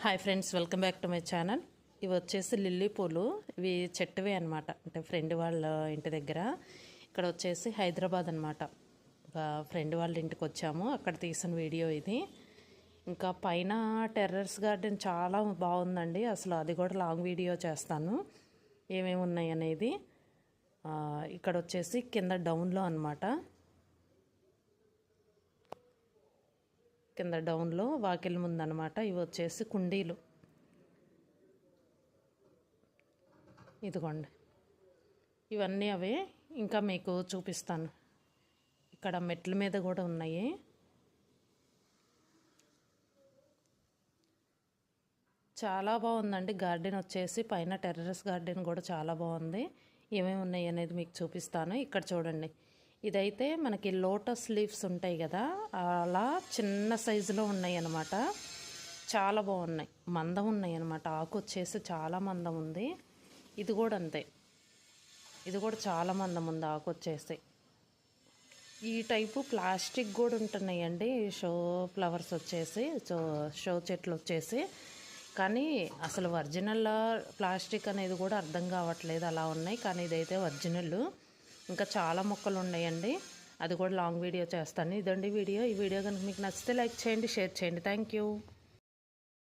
Hi friends, welcome back to my channel. ఇవి వచ్చేసి lily పూలు. ఇవి చెట్టువే అనమాట. అంటే ఫ్రెండ్ వాళ్ళ ఇంటి దగ్గర. ఇక్కడ వచ్చేసి హైదరాబాద్ అనమాట. ఫ్రెండ్ వాళ్ళ ఇంటికి వచ్చాము, అక్కడ తీసిన వీడియో ఇది. ఇంకా పైన టెర్రస్ గార్డెన్ చాలా బాగుందండి. అసలు అది కూడా లాంగ్ వీడియో చేస్తాను ఏమేమి ఉన్నాయి అనేది. ఇక్కడ వచ్చేసి కింద డౌన్లో అనమాట. కింద డౌన్లో వాకిలి ముందనమాట. ఇవి వచ్చేసి కుండీలు. ఇదిగోండి, ఇవన్నీ అవే. ఇంకా మీకు చూపిస్తాను. ఇక్కడ మెట్ల మీద కూడా ఉన్నాయి. చాలా బాగుందండి గార్డెన్ వచ్చేసి. పైన టెర్రస్ గార్డెన్ కూడా చాలా బాగుంది. ఏమేమి ఉన్నాయి అనేది మీకు చూపిస్తాను. ఇక్కడ చూడండి, ఇదైతే మనకి లోటస్ లీవ్స్ ఉంటాయి కదా, అలా చిన్న సైజులో ఉన్నాయి అన్నమాట. చాలా బాగున్నాయి, మందం ఉన్నాయి అన్నమాట. ఆకు వచ్చేసి చాలా మందం ఉంది. ఇది కూడా అంతే, ఇది కూడా చాలా మందం ఉంది ఆకు వచ్చేసి. ఈ టైపు ప్లాస్టిక్ కూడా ఉంటున్నాయండి, షో ఫ్లవర్స్ వచ్చేసి, షో చెట్లు వచ్చేసి. కానీ అసలు ఒరిజినల్ ప్లాస్టిక్ అనేది కూడా అర్థం కావట్లేదు, అలా ఉన్నాయి. కానీ ఇదైతే ఒరిజినల్. ఇంకా చాలా మొక్కలు ఉన్నాయండి, అది కూడా లాంగ్ వీడియో చేస్తాను. ఇదండి వీడియో. ఈ వీడియో కనుక మీకు నచ్చితే లైక్ చేయండి, షేర్ చేయండి. Thank you.